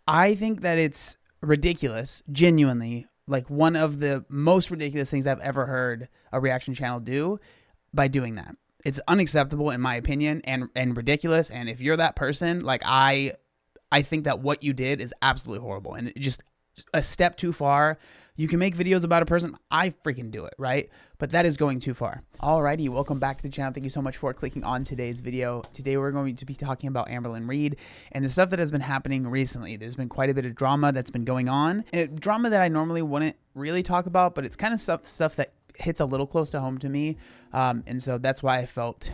I think that it's ridiculous, genuinely, like one of the most ridiculous things I've ever heard a reaction channel do by doing that. It's unacceptable in my opinion and ridiculous. And if you're that person, like I think that what you did is absolutely horrible and just a step too far. You can make videos about a person. I freaking do it, right? But that is going too far. Alrighty, welcome back to the channel. Thank you so much for clicking on today's video. Today we're going to be talking about Amberlynn Reid and the stuff that has been happening recently. There's been quite a bit of drama that's been going on. Drama that I normally wouldn't really talk about, but it's kind of stuff that hits a little close to home to me. And so that's why I felt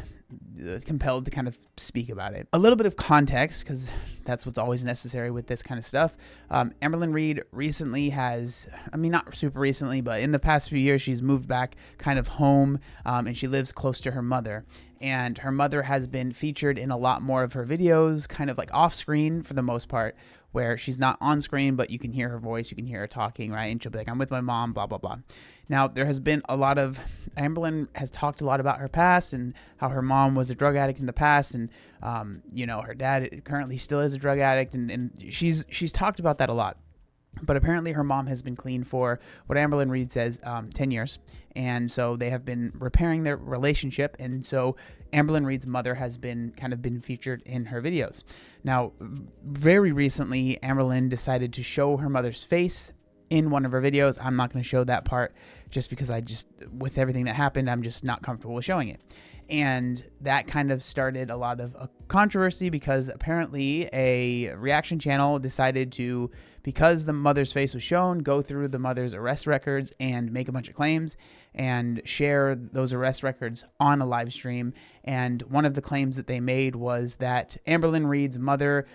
compelled to kind of speak about it. A little bit of context, because that's what's always necessary with this kind of stuff. Amberlynn Reid recently has, I mean, not super recently, but in the past few years, she's moved back kind of home, and she lives close to her mother. And her mother has been featured in a lot more of her videos, kind of like off screen for the most part, where she's not on screen, but you can hear her voice, you can hear her talking, right? And she'll be like, I'm with my mom, blah, blah, blah. Now, there has been a lot of, Amberlynn has talked a lot about her past and how her mom was a drug addict in the past. And, you know, her dad currently still is a drug addict. And she's talked about that a lot. But apparently her mom has been clean for what Amberlynn Reid says, 10 years. And so they have been repairing their relationship. And so Amberlynn Reid's mother has been featured in her videos. Now, very recently, Amberlynn decided to show her mother's face in one of her videos. I'm not going to show that part just because with everything that happened, I'm just not comfortable with showing it. And that kind of started a lot of a controversy because apparently a reaction channel decided to, because the mother's face was shown, go through the mother's arrest records and make a bunch of claims and share those arrest records on a live stream. And one of the claims that they made was that Amberlynn Reid's mother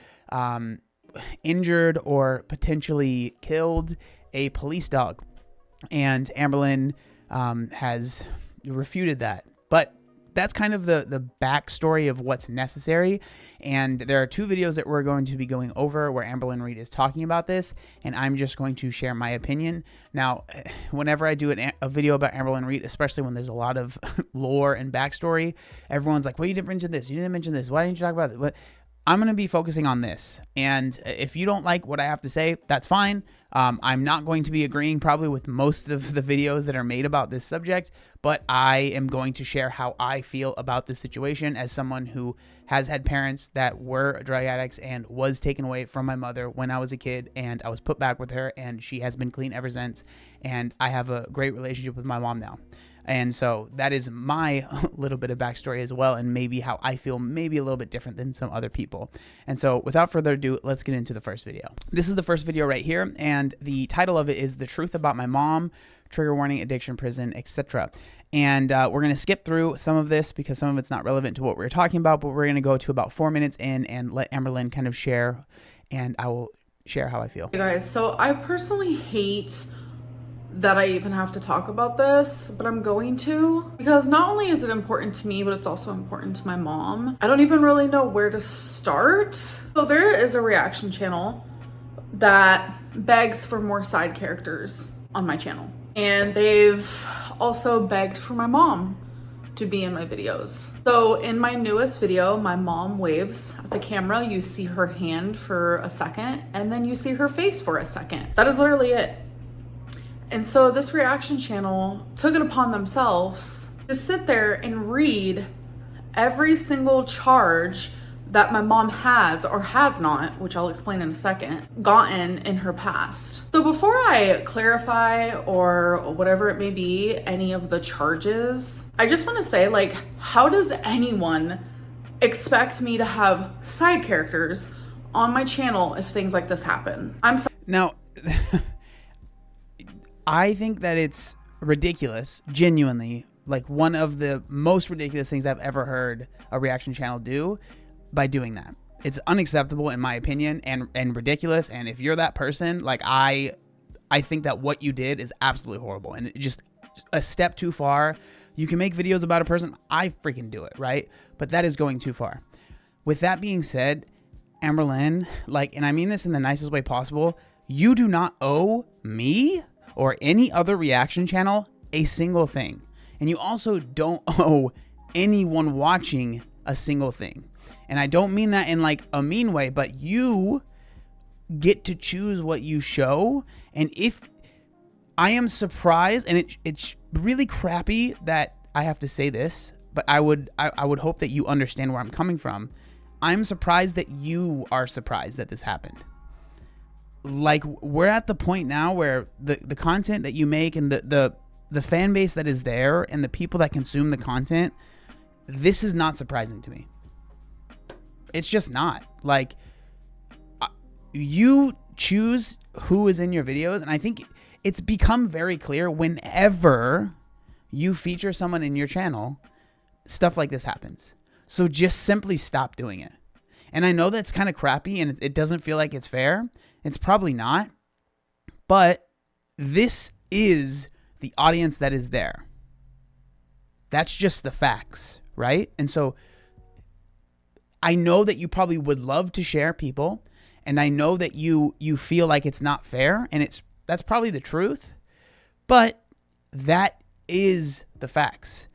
injured or potentially killed a police dog. And Amberlynn has refuted that. But that's kind of the backstory of what's necessary. And there are two videos that we're going to be going over where Amberlynn Reid is talking about this, and I'm just going to share my opinion. Now, whenever I do a video about Amberlynn Reid, especially when there's a lot of lore and backstory, everyone's like, well, you didn't mention this, you didn't mention this, why didn't you talk about this? But I'm going to be focusing on this. And if you don't like what I have to say, that's fine. I'm not going to be agreeing probably with most of the videos that are made about this subject, but I am going to share how I feel about this situation as someone who has had parents that were drug addicts and was taken away from my mother when I was a kid, and I was put back with her, and she has been clean ever since. And I have a great relationship with my mom now. And so that is my little bit of backstory as well, and maybe how I feel maybe a little bit different than some other people. And so without further ado, let's get into the first video. This is the first video right here, and the title of it is The Truth About My Mom, Trigger Warning, Addiction, Prison, etc. And we're going to skip through some of this because some of it's not relevant to what we're talking about, but we're going to go to about 4 minutes in and let Amberlynn kind of share, and I will share how I feel. Hey guys, so I personally hate that I even have to talk about this, but I'm going to, because not only is it important to me, but it's also important to my mom. I don't even really know where to start. So there is a reaction channel that begs for more side characters on my channel. And they've also begged for my mom to be in my videos. So in my newest video, my mom waves at the camera. You see her hand for a second, and then you see her face for a second. That is literally it. And so this reaction channel took it upon themselves to sit there and read every single charge that my mom has or has not, which I'll explain in a second, gotten in her past. So before I clarify or whatever it may be, any of the charges, I just want to say, like, how does anyone expect me to have side characters on my channel if things like this happen? I'm sorry. Now, I think that it's ridiculous, genuinely, like one of the most ridiculous things I've ever heard a reaction channel do by doing that. It's unacceptable in my opinion and ridiculous. And if you're that person, like I think that what you did is absolutely horrible and just a step too far. You can make videos about a person. I freaking do it, right? But that is going too far. With that being said, Amberlynn, like, and I mean this in the nicest way possible, you do not owe me or any other reaction channel a single thing. And you also don't owe anyone watching a single thing. And I don't mean that in like a mean way, but you get to choose what you show. And if I am surprised, and it's really crappy that I have to say this, but I would hope that you understand where I'm coming from. I'm surprised that you are surprised that this happened. Like, we're at the point now where the content that you make and the fan base that is there and the people that consume the content, this is not surprising to me. It's just not. Like, you choose who is in your videos, and I think it's become very clear whenever you feature someone in your channel, stuff like this happens. So just simply stop doing it. And I know that's kind of crappy and it doesn't feel like it's fair. It's probably not. But this is the audience that is there. That's just the facts, right? And so I know that you probably would love to share people, and I know that you feel like it's not fair, and that's probably the truth, but that is the facts.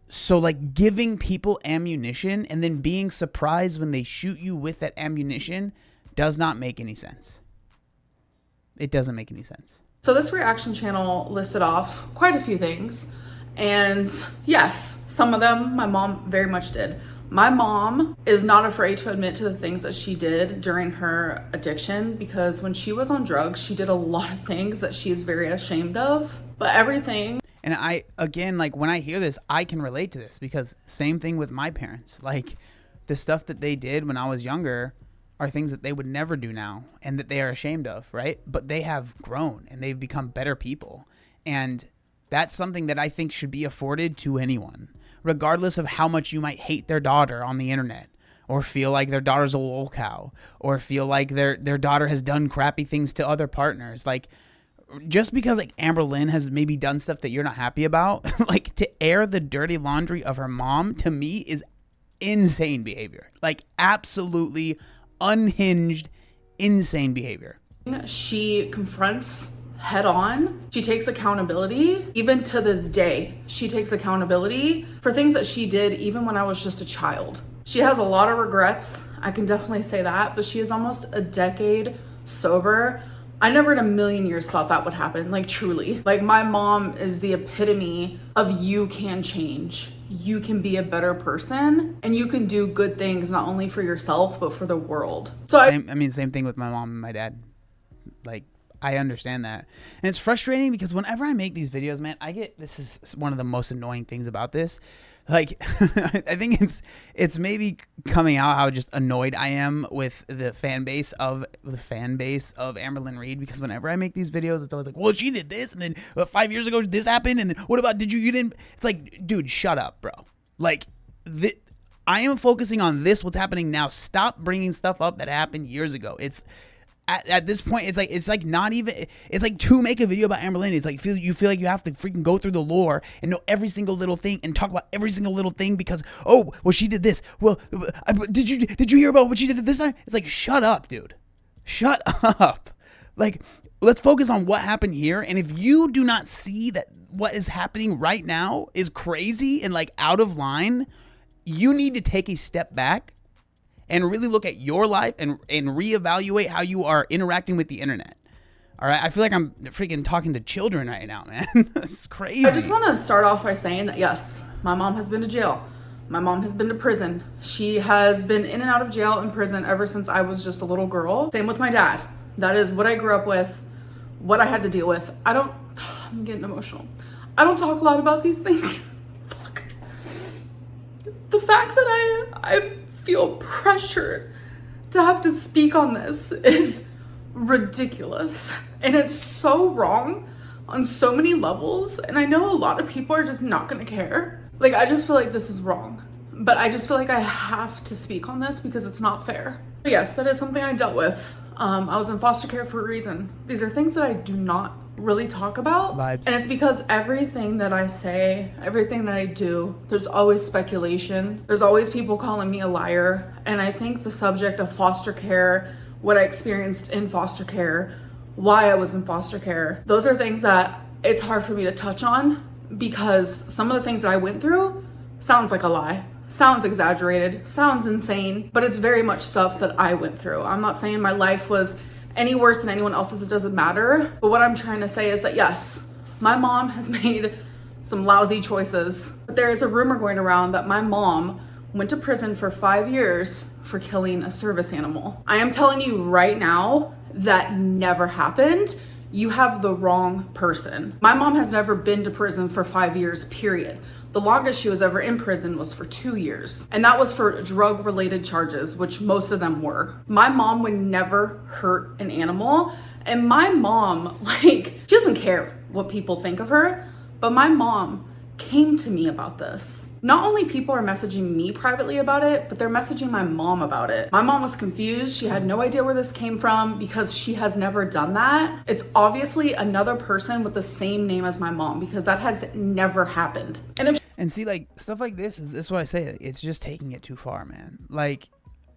So, like, giving people ammunition and then being surprised when they shoot you with that ammunition does not make any sense. It doesn't make any sense. So this reaction channel listed off quite a few things. And yes, some of them my mom very much did. My mom is not afraid to admit to the things that she did during her addiction, because when she was on drugs, she did a lot of things that she's very ashamed of. But everything... And I, again, like, when I hear this, I can relate to this, because same thing with my parents. Like, the stuff that they did when I was younger are things that they would never do now and that they are ashamed of, right? But they have grown and they've become better people. And that's something that I think should be afforded to anyone, regardless of how much you might hate their daughter on the internet, or feel like their daughter's a lol cow, or feel like their daughter has done crappy things to other partners. Like, just because, like, Amberlynn has maybe done stuff that you're not happy about, like, to air the dirty laundry of her mom, to me, is insane behavior. Like, absolutely unhinged, insane behavior. She confronts head on. She takes accountability. Even to this day, she takes accountability for things that she did even when I was just a child. She has a lot of regrets, I can definitely say that, but she is almost a decade sober. I never in a million years thought that would happen, like, truly. Like, my mom is the epitome of you can change. You can be a better person, and you can do good things not only for yourself, but for the world. So same thing with my mom and my dad. Like, I understand that. And it's frustrating because whenever I make these videos, man, this is one of the most annoying things about this. Like, I think it's maybe coming out how just annoyed I am with the fan base of Amberlynn Reid, because whenever I make these videos, it's always like, well, she did this, and then 5 years ago this happened, and then what about you didn't? It's like, dude, shut up, bro. Like, I am focusing on what's happening now. Stop bringing stuff up that happened years ago. It's at this point, it's like not even. It's like, to make a video about Amberlynn, it's like you feel like you have to freaking go through the lore and know every single little thing and talk about every single little thing because, oh, well, she did this. Well, did you hear about what she did at this time? It's like, shut up, dude. Shut up. Like, let's focus on what happened here. And if you do not see that what is happening right now is crazy and, like, out of line, you need to take a step back and really look at your life and reevaluate how you are interacting with the internet. All right, I feel like I'm freaking talking to children right now, man. It's crazy. I just want to start off by saying that, yes, my mom has been to jail. My mom has been to prison. She has been in and out of jail and prison ever since I was just a little girl. Same with my dad. That is what I grew up with, what I had to deal with. I'm getting emotional. I don't talk a lot about these things. Fuck. The fact that I feel pressured to have to speak on this is ridiculous, and it's so wrong on so many levels, and I know a lot of people are just not gonna care. Like, I just feel like this is wrong, but I just feel like I have to speak on this because it's not fair. But yes, that is something I dealt with. I was in foster care for a reason. These are things that I do not really talk about. Vibes. And it's because everything that I say, everything that I do, there's always speculation. There's always people calling me a liar. And I think the subject of foster care, what I experienced in foster care, why I was in foster care, those are things that it's hard for me to touch on because some of the things that I went through sounds like a lie. Sounds exaggerated, sounds insane, but it's very much stuff that I went through. I'm not saying my life was any worse than anyone else's, it doesn't matter. But what I'm trying to say is that yes, my mom has made some lousy choices. But there is a rumor going around that my mom went to prison for 5 years for killing a service animal. I am telling you right now, that never happened. You have the wrong person. My mom has never been to prison for 5 years, period. The longest she was ever in prison was for 2 years. And that was for drug-related charges, which most of them were. My mom would never hurt an animal. And my mom, like, she doesn't care what people think of her, but my mom came to me about this. Not only people are messaging me privately about it, but they're messaging my mom about it. My mom was confused. She had no idea where this came from because she has never done that. It's obviously another person with the same name as my mom because that has never happened. And see, like, stuff like this is what I say. It's just taking it too far, man. Like,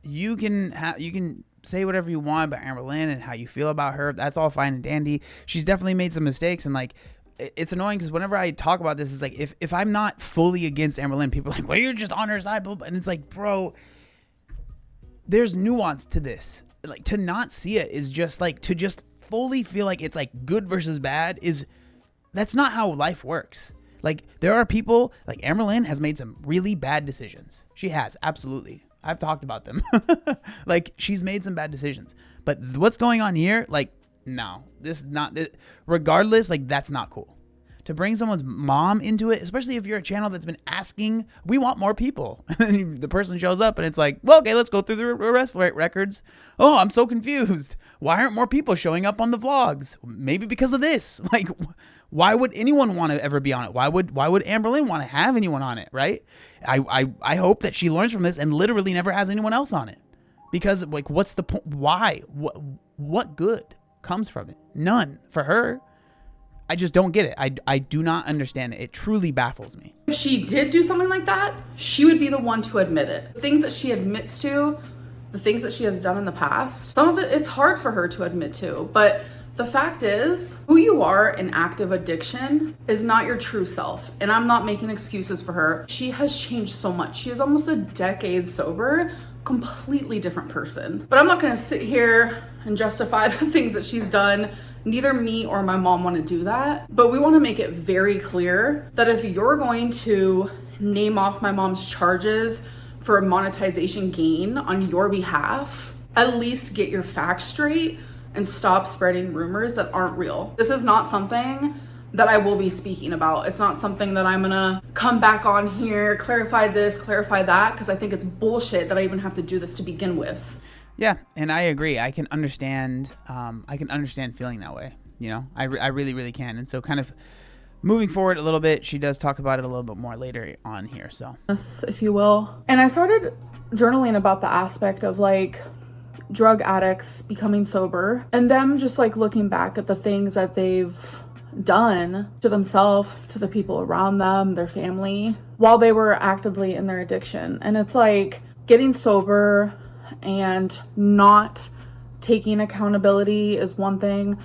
you can say whatever you want about Amberlynn and how you feel about her. That's all fine and dandy. She's definitely made some mistakes, and like, it's annoying because whenever I talk about this, it's like if I'm not fully against Amberlynn, people are like, well, you're just on her side, and it's like, bro, there's nuance to this. Like, to not see it is just like, to just fully feel like it's like good versus bad that's not how life works. Like, there are people, like Amberlynn has made some really bad decisions. She has, absolutely. I've talked about them. Like, she's made some bad decisions. But what's going on here, like, no, regardless, like, that's not cool. To bring someone's mom into it, especially if you're a channel that's been asking, we want more people. And the person shows up and it's like, well, okay, let's go through the arrest records. Oh, I'm so confused. Why aren't more people showing up on the vlogs? Maybe because of this. Like, why would anyone want to ever be on it? Why would Amberlynn want to have anyone on it, right? I hope that she learns from this and literally never has anyone else on it. Because, like, what's the point? Why? What good comes from it? None for her. I just don't get it. I do not understand it. It truly baffles me. If she did do something like that, she would be the one to admit it. The things that she admits to, the things that she has done in the past, some of it, it's hard for her to admit to. But the fact is, who you are in active addiction is not your true self. And I'm not making excuses for her. She has changed so much. She is almost a decade sober, completely different person. But I'm not gonna sit here and justify the things that she's done. Neither me or my mom want to do that, but we want to make it very clear that if you're going to name off my mom's charges for a monetization gain on your behalf, at least get your facts straight and stop spreading rumors that aren't real. This is not something that I will be speaking about. It's not something that I'm gonna come back on here, clarify this, clarify that, because I think it's bullshit that I even have to do this to begin with. Yeah, and I agree. I can understand feeling that way. You know, I really, really can. And so kind of moving forward a little bit, she does talk about it a little bit more later on here. So, if you will. And I started journaling about the aspect of like drug addicts becoming sober and them just like looking back at the things that they've done to themselves, to the people around them, their family, while they were actively in their addiction. And it's like getting sober and not taking accountability is one thing,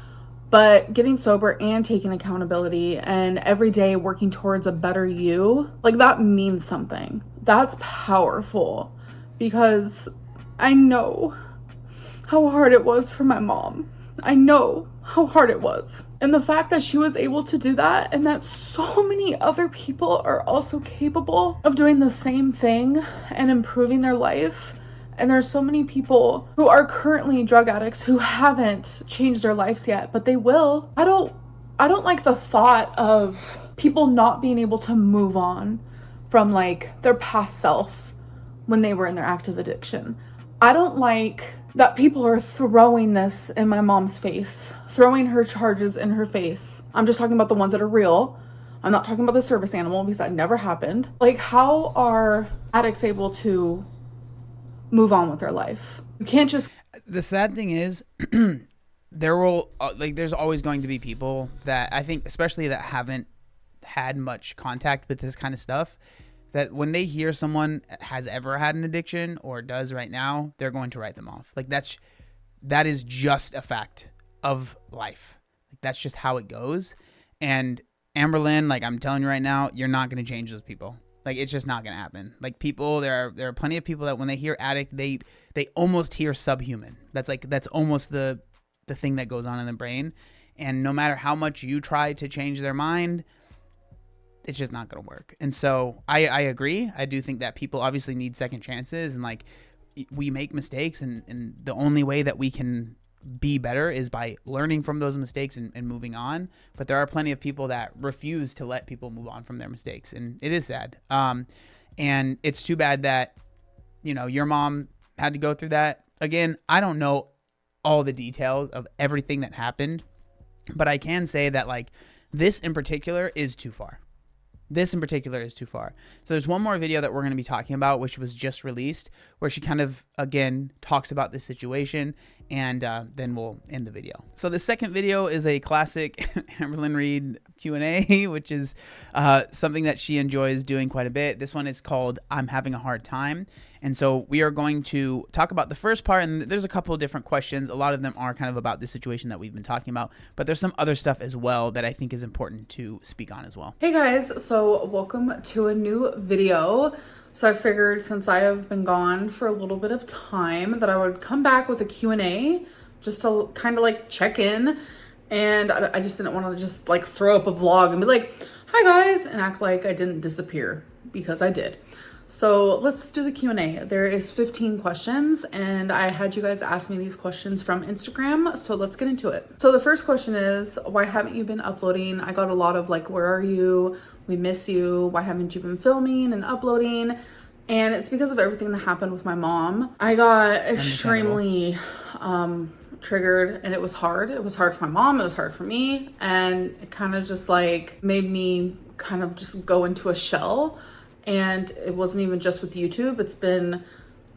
but getting sober and taking accountability and every day working towards a better you, like that means something. That's powerful because I know how hard it was for my mom. I know how hard it was. And the fact that she was able to do that and that so many other people are also capable of doing the same thing and improving their life. And there's so many people who are currently drug addicts who haven't changed their lives yet, but they will. I don't like the thought of people not being able to move on from like their past self when they were in their active addiction. I don't like that people are throwing this in my mom's face, throwing her charges in her face. I'm just talking about the ones that are real. I'm not talking about the service animal because that never happened. Like, how are addicts able to move on with their life? You can't just... The sad thing is there's always going to be people that I think, especially that haven't had much contact with this kind of stuff, that when they hear someone has ever had an addiction or does right now, they're going to write them off. Like, that is just a fact of life. Like, that's just how it goes. And Amberlynn, like, I'm telling you right now, you're not going to change those people. Like, it's just not going to happen. Like, people, there are plenty of people that when they hear addict, they almost hear subhuman. That's almost the the thing that goes on in the brain. And no matter how much you try to change their mind, it's just not going to work. And so I agree. I do think that people obviously need second chances, and like we make mistakes, and the only way that we can be better is by learning from those mistakes and moving on. But there are plenty of people that refuse to let people move on from their mistakes, and it is sad. And it's too bad that, you know, your mom had to go through that. Again, I don't know all the details of everything that happened, but I can say that like this in particular is too far. This in particular is too far. So there's one more video that we're going to be talking about, which was just released, where she kind of, again, talks about this situation, and then we'll end the video. So the second video is a classic Amberlynn Reid Q&A, which is something that she enjoys doing quite a bit. This one is called I'm Having a Hard Time. And so we are going to talk about the first part, and there's a couple of different questions. A lot of them are kind of about the situation that we've been talking about, but there's some other stuff as well that I think is important to speak on as well. Hey guys, so welcome to a new video. So I figured since I have been gone for a little bit of time that I would come back with a Q&A just to kind of like check in. And I just didn't want to just like throw up a vlog and be like, hi guys, and act like I didn't disappear, because I did. So let's do the Q&A. There is 15 questions, and I had you guys ask me these questions from Instagram, so let's get into it. So the first question is, why haven't you been uploading? I got a lot of like, where are you? We miss you. Why haven't you been filming and uploading? And it's because of everything that happened with my mom. I got extremely triggered, and it was hard. It was hard for my mom, it was hard for me, and it kind of just like made me kind of just go into a shell. And it wasn't even just with YouTube, it's been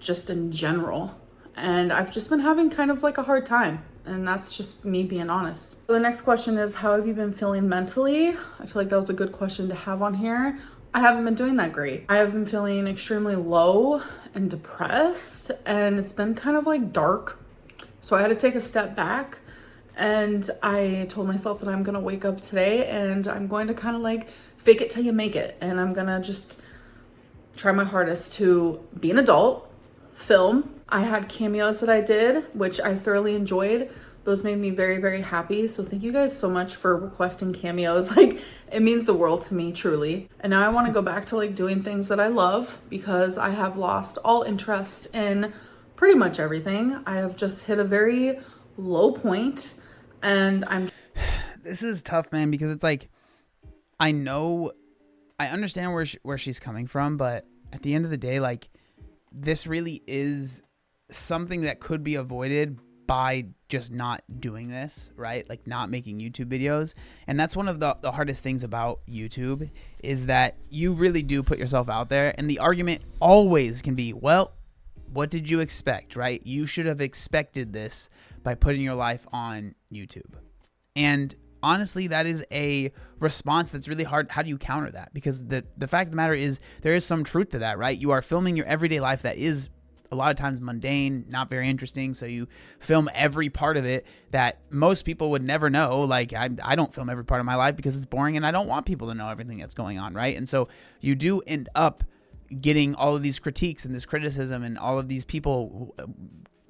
just in general. And I've just been having kind of like a hard time. And that's just me being honest. So the next question is, how have you been feeling mentally? I feel like that was a good question to have on here. I haven't been doing that great. I have been feeling extremely low and depressed, and it's been kind of like dark. So I had to take a step back, and I told myself that I'm gonna wake up today and I'm going to kind of like fake it till you make it. And I'm gonna just try my hardest to be an adult, film. I had cameos that I did, which I thoroughly enjoyed. Those made me very, very happy. So thank you guys so much for requesting cameos. Like, it means the world to me, truly. And now I want to go back to like doing things that I love, because I have lost all interest in pretty much everything. I have just hit a very low point, and This is tough, man, because it's like, I understand where she's coming from, but at the end of the day, like, this really is something that could be avoided by just not doing this, right? Like, not making YouTube videos. And that's one of the hardest things about YouTube, is that you really do put yourself out there, and the argument always can be, well, what did you expect, right? You should have expected this by putting your life on YouTube. And honestly, that is a response that's really hard. How do you counter that? Because the fact of the matter is, there is some truth to that, right? You are filming your everyday life that is a lot of times mundane, not very interesting. So you film every part of it that most people would never know. Like, I don't film every part of my life because it's boring, and I don't want people to know everything that's going on, right? And so you do end up getting all of these critiques and this criticism and all of these people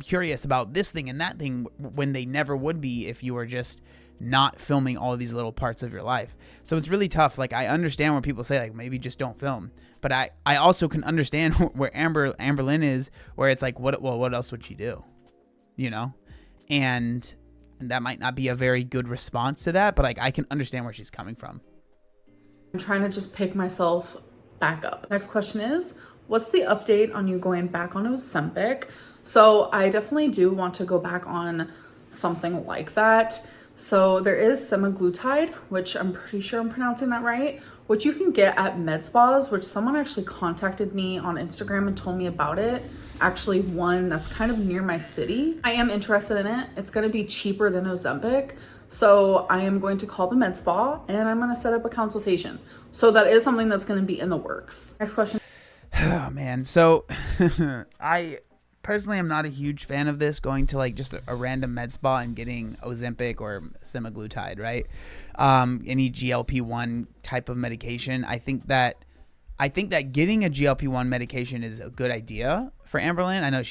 curious about this thing and that thing, when they never would be if you were just not filming all of these little parts of your life. So it's really tough. Like, I understand when people say, like, maybe just don't film, but I also can understand where Amberlynn is, where it's like, what else would she do? You know? And that might not be a very good response to that, but like, I can understand where she's coming from. I'm trying to just pick myself back up. Next question is, what's the update on you going back on Ozempic? So I definitely do want to go back on something like that. So there is semaglutide, which I'm pretty sure I'm pronouncing that right, which you can get at med spas, which someone actually contacted me on Instagram and told me about it. Actually, one that's kind of near my city. I am interested in it. It's going to be cheaper than Ozempic. So I am going to call the med spa, and I'm going to set up a consultation. So that is something that's going to be in the works. Next question. Oh, man. So I personally am not a huge fan of this, going to like just a random med spa and getting Ozempic or semaglutide, right? Any GLP-1 type of medication. I think that I think that getting a GLP-1 medication is a good idea for Amberlynn. I know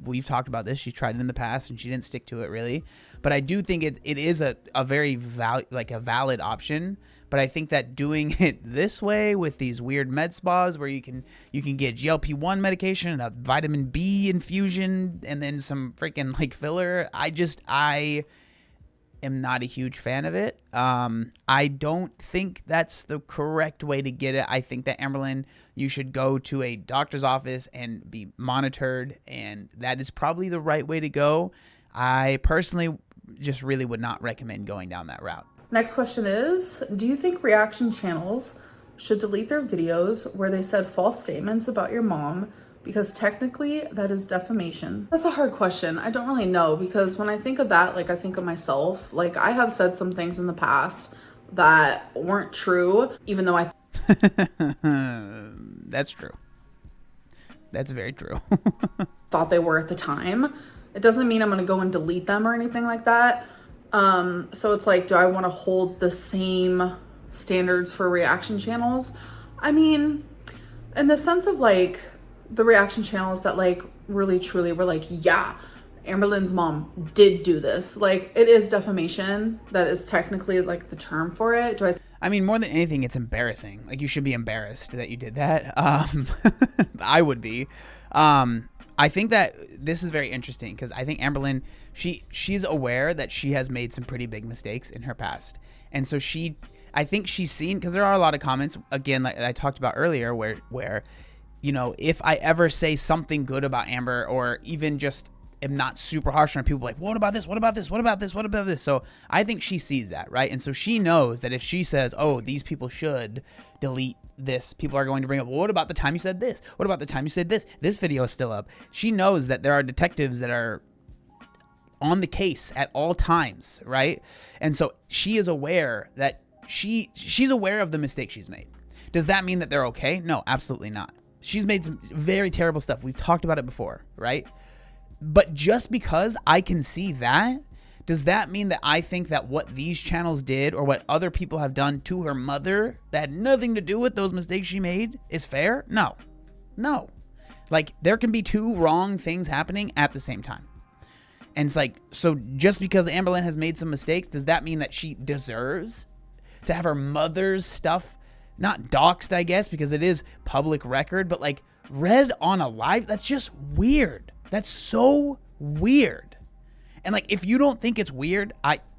we've talked about this. She's tried it in the past and she didn't stick to it really. But I do think it is a very valid option. But I think that doing it this way with these weird med spas where you can get GLP-1 medication and a vitamin B infusion and then some freaking like filler, I am not a huge fan of it. I don't think that's the correct way to get it. I think that Amberlynn, you should go to a doctor's office and be monitored, and that is probably the right way to go. I personally just really would not recommend going down that route. Next question is, do you think reaction channels should delete their videos where they said false statements about your mom? Because technically that is defamation. That's a hard question. I don't really know, because when I think of that, like I think of myself. Like I have said some things in the past that weren't true, even though That's true. That's very true. thought they were at the time. It doesn't mean I'm gonna go and delete them or anything like that. So it's like, do I want to hold the same standards for reaction channels? I mean, in the sense of like the reaction channels that like really truly were like, yeah, Amberlynn's mom did do this. Like it is defamation. That is technically like the term for it. I mean, more than anything, it's embarrassing. Like you should be embarrassed that you did that. I would be. I think that this is very interesting because I think Amberlynn, she's aware that she has made some pretty big mistakes in her past. And so I think she's seen, because there are a lot of comments, again, like I talked about earlier, where, you know, if I ever say something good about Amber or even just am not super harsh on her, people like, what about this? What about this? What about this? What about this? So I think she sees that, right? And so she knows that if she says, oh, these people should delete this, people are going to bring up, well, what about the time you said this? What about the time you said this? This video is still up. She knows that there are detectives that are on the case at all times, right? And so she is aware that she's aware of the mistake she's made. Does that mean that they're okay? No, absolutely not. She's made some very terrible stuff. We've talked about it before, right? But just because I can see that, does that mean that I think that what these channels did or what other people have done to her mother that had nothing to do with those mistakes she made is fair? No. Like there can be two wrong things happening at the same time. And it's like, so just because Amberlynn has made some mistakes, does that mean that she deserves to have her mother's stuff not doxed, I guess, because it is public record, but like read on a live? That's just weird. That's so weird. And like, if you don't think it's weird,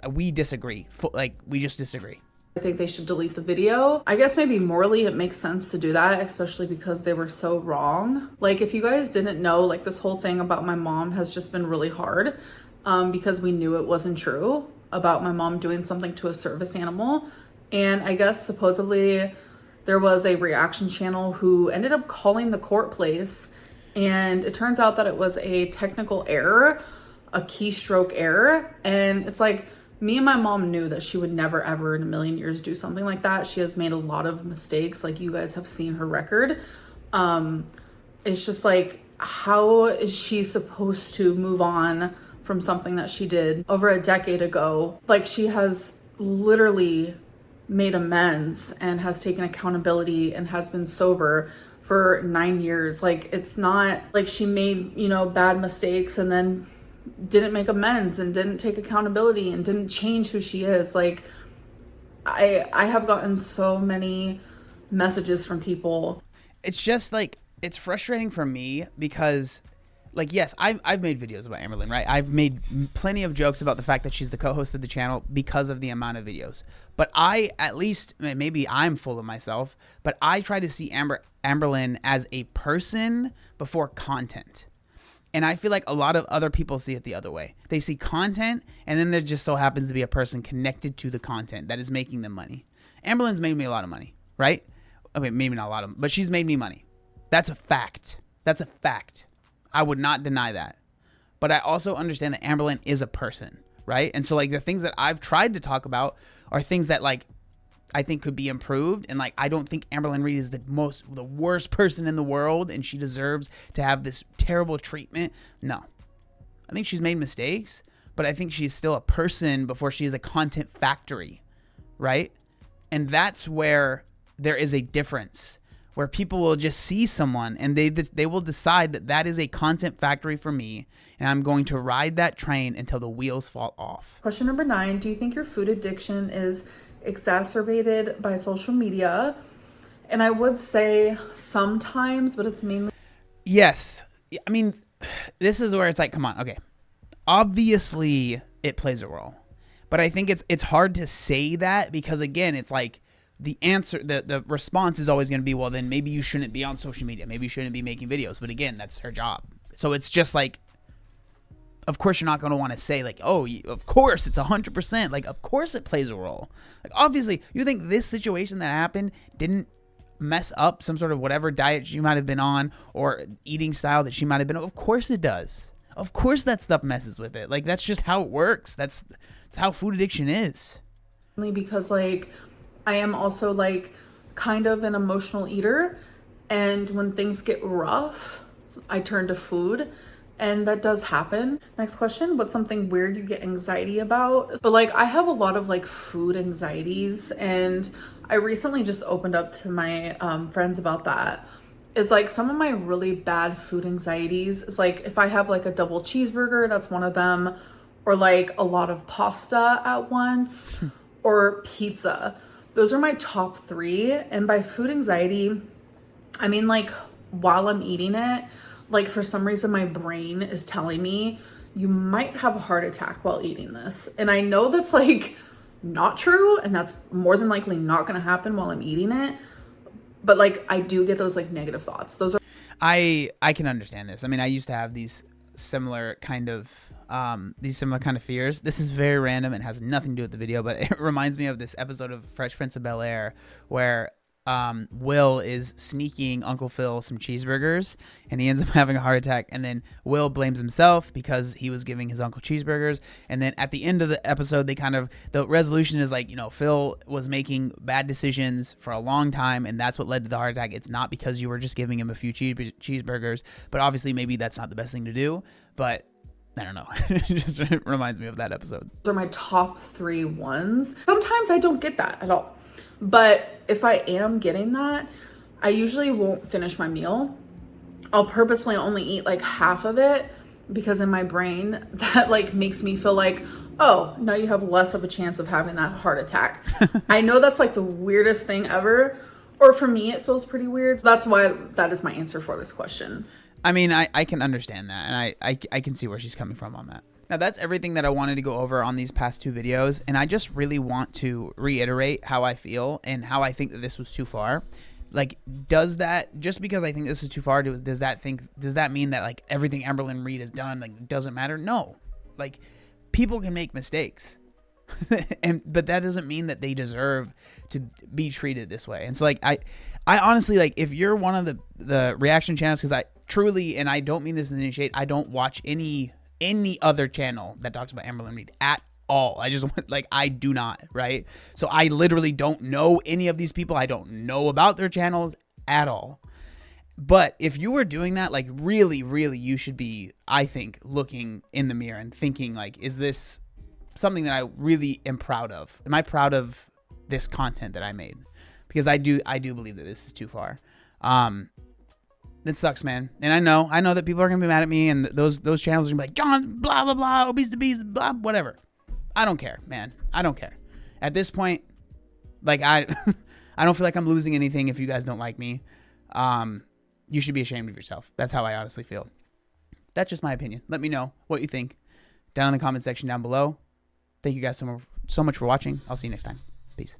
we disagree. Like, we just disagree. I think they should delete the video. I guess maybe morally it makes sense to do that, especially because they were so wrong. Like if you guys didn't know, like this whole thing about my mom has just been really hard because we knew it wasn't true about my mom doing something to a service animal. And I guess supposedly there was a reaction channel who ended up calling the court place, and it turns out that it was a technical error, a keystroke error. And it's like, me and my mom knew that she would never ever in a million years do something like that. She has made a lot of mistakes, like you guys have seen her record. It's just like, how is she supposed to move on from something that she did over a decade ago? Like she has literally made amends and has taken accountability and has been sober for 9 years. Like it's not like she made, you know, bad mistakes and then didn't make amends and didn't take accountability and didn't change who she is. Like I have gotten so many messages from people. It's just like, it's frustrating for me because like, yes, I've made videos about Amberlynn, right? I've made plenty of jokes about the fact that she's the co-host of the channel because of the amount of videos. But I, at least, maybe I'm full of myself, but I try to see Amberlynn as a person before content. And I feel like a lot of other people see it the other way. They see content, and then there just so happens to be a person connected to the content that is making them money. Amberlynn's made me a lot of money, right? Okay, maybe not a lot of, but she's made me money. That's a fact. That's a fact. I would not deny that. But I also understand that Amberlynn is a person, right? And so like the things that I've tried to talk about are things that like I think could be improved. And like, I don't think Amberlynn Reid is the worst person in the world and she deserves to have this terrible treatment. No, I think she's made mistakes, but I think she's still a person before she is a content factory, right? And that's where there is a difference where people will just see someone and they will decide that that is a content factory for me, and I'm going to ride that train until the wheels fall off. Question number 9, do you think your food addiction is exacerbated by social media? And I would say sometimes, but it's mainly... Yes. I mean, this is where it's like, come on, okay. Obviously, it plays a role. But I think it's hard to say that because, again, it's like the answer, the response is always going to be, well, then maybe you shouldn't be on social media. Maybe you shouldn't be making videos. But again, that's her job. So it's just like, of course, you're not going to want to say like, oh, of course, it's 100%. Like, of course it plays a role. Like, obviously, you think this situation that happened didn't mess up some sort of whatever diet she might have been on or eating style that she might have been on? Of course it does. Of course that stuff messes with it. Like, that's just how it works. That's how food addiction is. Because like I am also like kind of an emotional eater, and when things get rough, I turn to food, and that does happen. Next question, what's something weird you get anxiety about? But like I have a lot of like food anxieties, and I recently just opened up to my friends about that. It's like some of my really bad food anxieties is like if I have like a double cheeseburger, that's one of them, or like a lot of pasta at once, or pizza. Those are my top 3. And by food anxiety, I mean like while I'm eating it, like for some reason my brain is telling me you might have a heart attack while eating this. And I know that's like not true, and that's more than likely not going to happen while I'm eating it. But like I do get those like negative thoughts. Those are... I can understand this. I mean, I used to have these similar kind of fears. This is very random and has nothing to do with the video, but it reminds me of this episode of Fresh Prince of Bel-Air where Will is sneaking Uncle Phil some cheeseburgers, and he ends up having a heart attack, and then Will blames himself because he was giving his uncle cheeseburgers. And then at the end of the episode, the resolution is like, Phil was making bad decisions for a long time, and that's what led to the heart attack. It's not because you were just giving him a few cheeseburgers, but obviously maybe that's not the best thing to do, but I don't know. It just reminds me of that episode. Those are my top 3 ones. Sometimes I don't get that at all. But if I am getting that, I usually won't finish my meal. I'll purposely only eat like half of it because in my brain that like makes me feel like, oh, now you have less of a chance of having that heart attack. I know that's like the weirdest thing ever, or for me it feels pretty weird. So that's why that is my answer for this question. I mean, I can understand that, and I can see where she's coming from on that. Now, that's everything that I wanted to go over on these past 2 videos, and I just really want to reiterate how I feel and how I think that this was too far. Like, does that, just because I think this is too far, does that mean that, like, everything Amberlynn Reid has done, like, doesn't matter? No. Like, people can make mistakes, but that doesn't mean that they deserve to be treated this way. And so, like, I honestly, like, if you're one of the reaction channels, because I truly, and I don't mean this in any shade, I don't watch any other channel that talks about Amberlynn Reid at all. I just want, like, I do not, right? So I literally don't know any of these people. I don't know about their channels at all. But if you were doing that, like, really, really, you should be, I think, looking in the mirror and thinking, like, is this something that I really am proud of? Am I proud of this content that I made? Because I do believe that this is too far. It sucks, man. And I know that people are going to be mad at me, and those channels are going to be like, John, blah, blah, blah, obese to bees, blah, whatever. I don't care, man. I don't care. At this point, like, I don't feel like I'm losing anything if you guys don't like me. You should be ashamed of yourself. That's how I honestly feel. That's just my opinion. Let me know what you think down in the comment section down below. Thank you guys so much for watching. I'll see you next time. Peace.